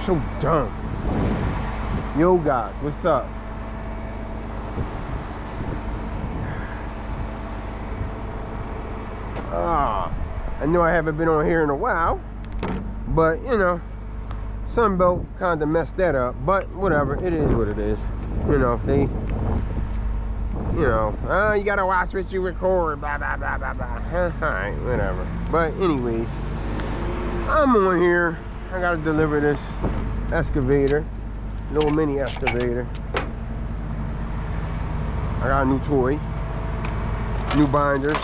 So dumb. Yo guys, what's up? I know I haven't been on here in a while, but you know, Sunbelt kind of messed that up, but whatever, it is what it is. You know, they, you know, you gotta watch what you record, blah, blah, blah, blah, blah. Alright, whatever. But anyways, I'm on here. I gotta deliver this excavator, little mini excavator. I got a new toy, new binders.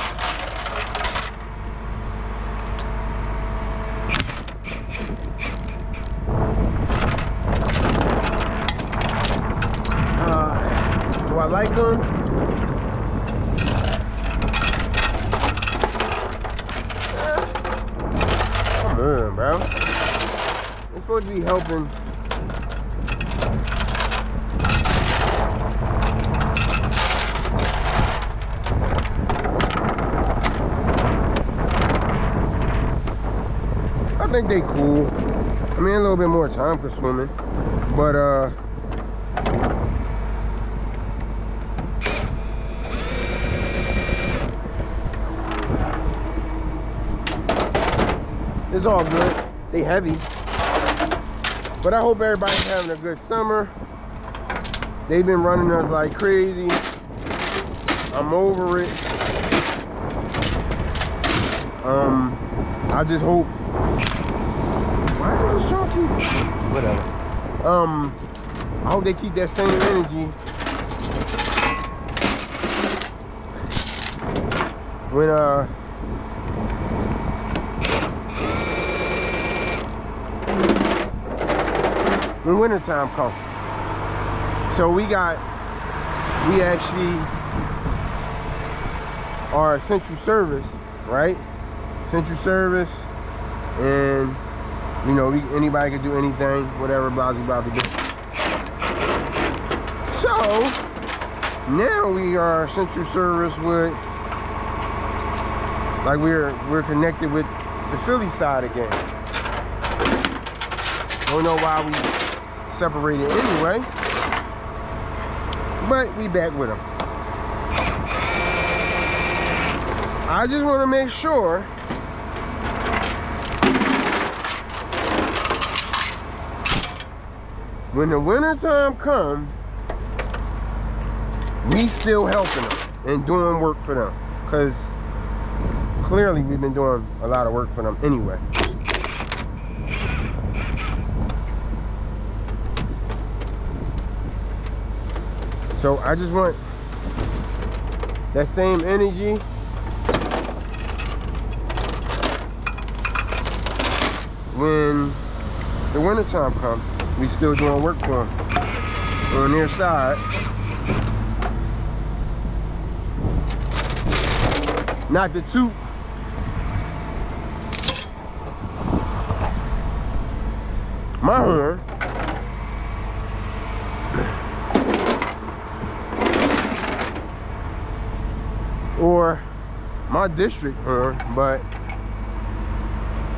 Do I like them? Come on, bro. They're supposed to be helping. I think they cool. I mean, a little bit more time consuming, but it's all good. They heavy, but I hope everybody's having a good summer. They've been running us like crazy. I'm over it. I just hope. Why is this junk keep? Whatever. I hope they keep that same energy when wintertime comes. So we actually are essential service, right? Essential service, and you know, anybody can do anything, whatever, blah, blah, blah, blah. So now we are essential service with, like, we're connected with the Philly side again. Don't know why we separated anyway, but we back with them. I just want to make sure when the winter time comes, we still helping them and doing work for them, because clearly we've been doing a lot of work for them anyway. So I just want that same energy when the winter time comes. We still doing work for them on their side. Not to toot my horn, or my district horn, but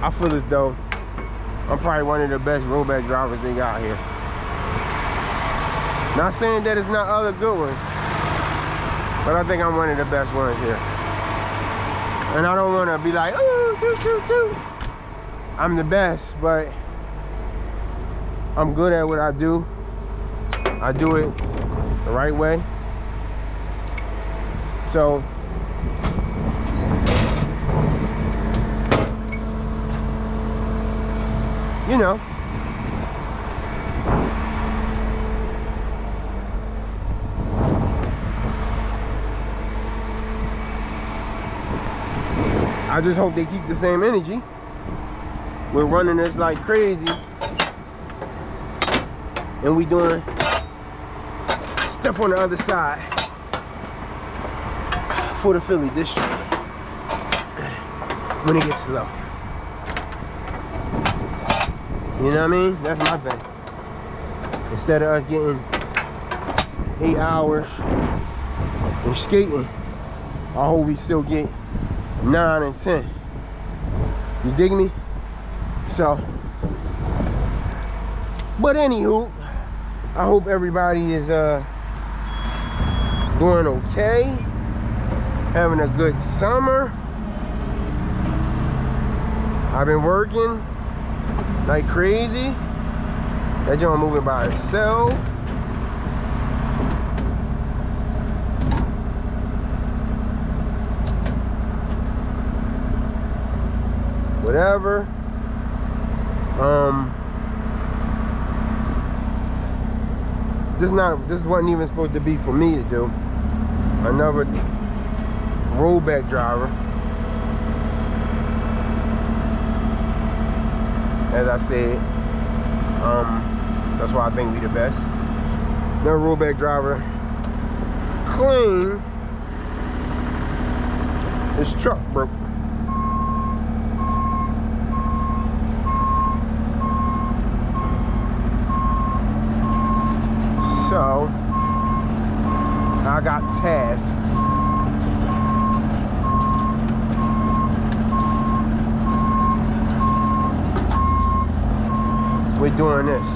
I feel as though I'm probably one of the best rollback drivers they got here. Not saying that it's not other good ones, but I think I'm one of the best ones here. And I don't want to be like, oh, toot. I'm the best, but I'm good at what I do. I do it the right way. So you know, I just hope they keep the same energy. We're running this like crazy, and we doing stuff on the other side for the Philly district when it gets slow. You know what I mean? That's my thing. Instead of us getting 8 hours and skating, I hope we still get 9 and 10. You dig me? So But anywho, I hope everybody is doing okay, having a good summer. I've been working like crazy. That joint moving by itself. Whatever. This wasn't even supposed to be for me to do. Another rollback driver. As I said, that's why I think we the best. Another rollback driver claimed his truck broke. So I got tasked with doing this.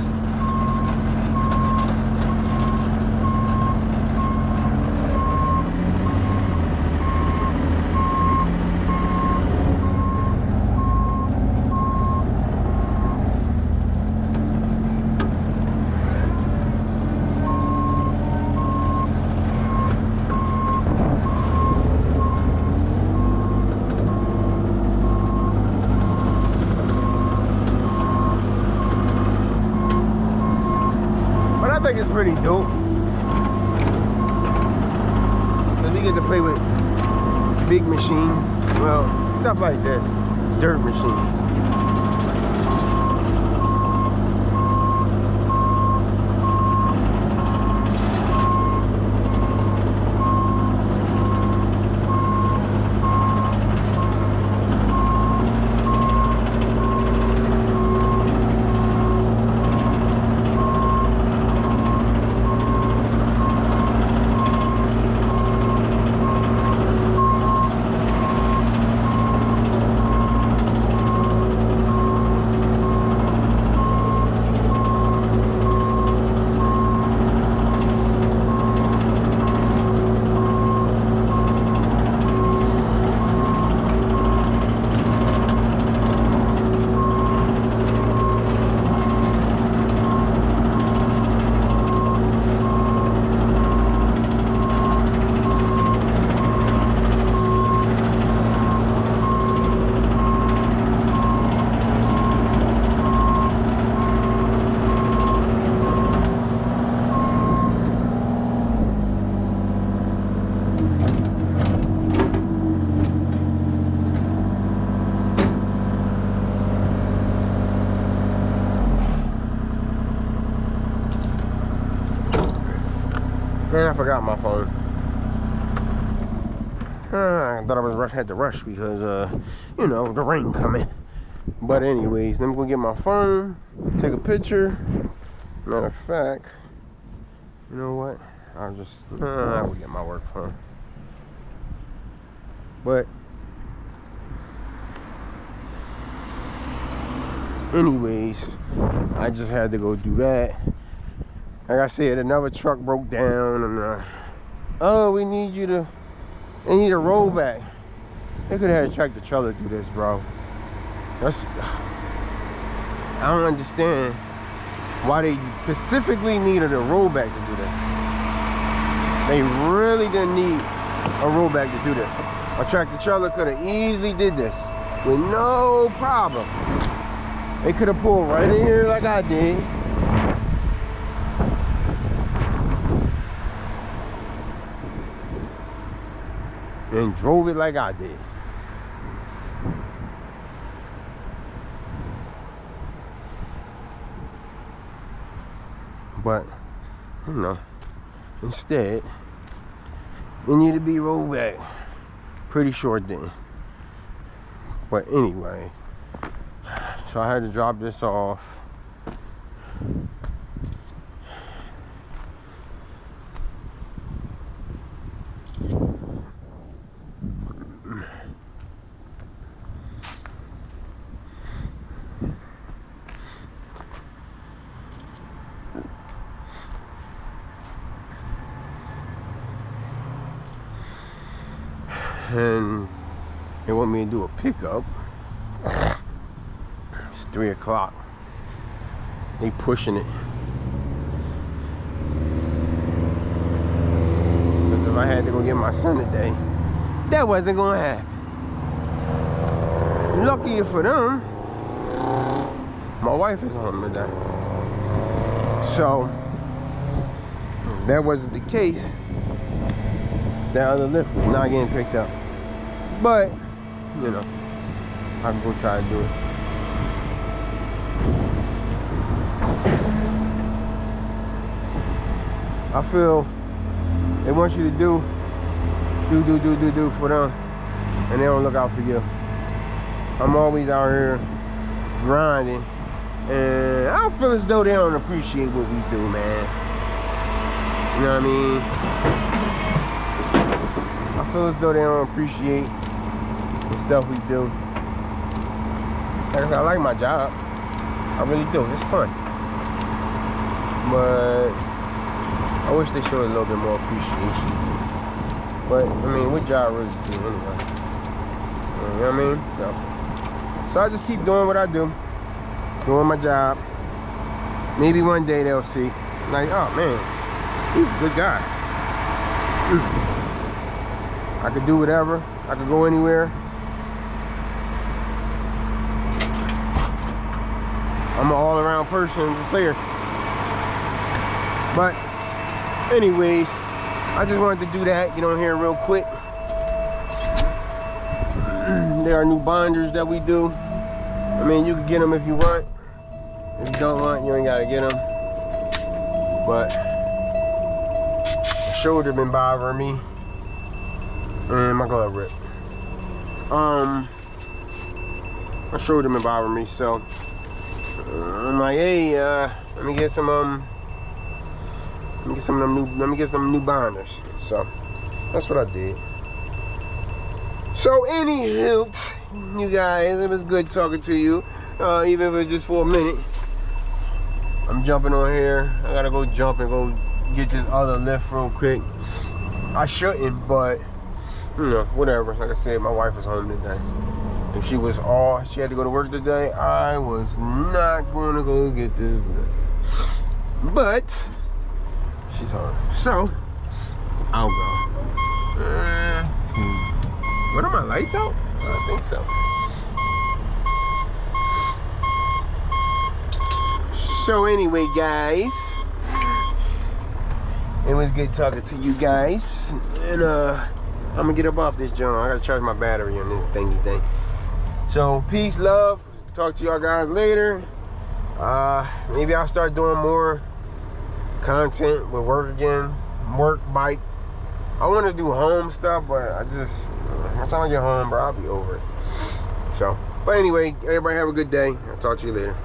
I think it's pretty dope, because we get to play with big machines, well, stuff like this, dirt machines. And I forgot my phone. I thought I was had to rush because, you know, the rain coming. But anyways, let me go get my phone, take a picture. Matter of fact, you know what? I will get my work phone. But anyways, I just had to go do that. Like I said, another truck broke down, and oh, we need you to, they need a rollback. They could have had a tractor trailer do this, bro. That's, I don't understand why they specifically needed a rollback to do this. They really didn't need a rollback to do this. A tractor trailer could have easily did this with no problem. They could have pulled right in here like I did. And drove it like I did. But, you know, instead, it needed to be rolled back. Pretty short then. But anyway, so I had to drop this off. and they want me to do a pickup. It's 3 o'clock. They pushing it. Because if I had to go get my son today, that wasn't gonna happen. Lucky for them, my wife is home today. So, if that wasn't the case, that other lift was not getting picked up. But, you know, I'm gonna try to do it. I feel they want you to do for them, and they don't look out for you. I'm always out here grinding, and I feel as though they don't appreciate what we do, man. You know what I mean? I feel as though they don't appreciate the stuff we do. I like my job. I really do. It's fun. But I wish they showed a little bit more appreciation. But, I mean, what job really do anyway? You know what I mean? So I just keep doing what I do. Doing my job. Maybe one day they'll see. Like, oh, man, he's a good guy. I could do whatever. I could go anywhere. I'm an all-around person, player. But anyways, I just wanted to do that, get on here real quick. There are new binders that we do. I mean, you can get them if you want. If you don't want, you ain't gotta get them. But my shoulder been bothering me, and my glove ripped. My shoulder been bothering me, so I'm like, hey, let me get some new binders. So that's what I did. So anywho, you guys, it was good talking to you, even if it's just for a minute. I'm jumping on here. I gotta go jump and go get this other lift real quick. I shouldn't, but you know, whatever. Like I said, my wife was home today. If she was off, she had to go to work today, I was not gonna go get this lift. But she's home, so I'll go. What are my lights out? I think so. So anyway, guys, it was good talking to you guys, and I'm gonna get up off this joint. I gotta charge my battery on this thingy thing. So peace, love. Talk to y'all guys later. Maybe I'll start doing more content with work again. Work bike. I want to do home stuff, but I just, by the time I get home, bro, I'll be over it. So, but anyway, everybody have a good day. I'll talk to you later.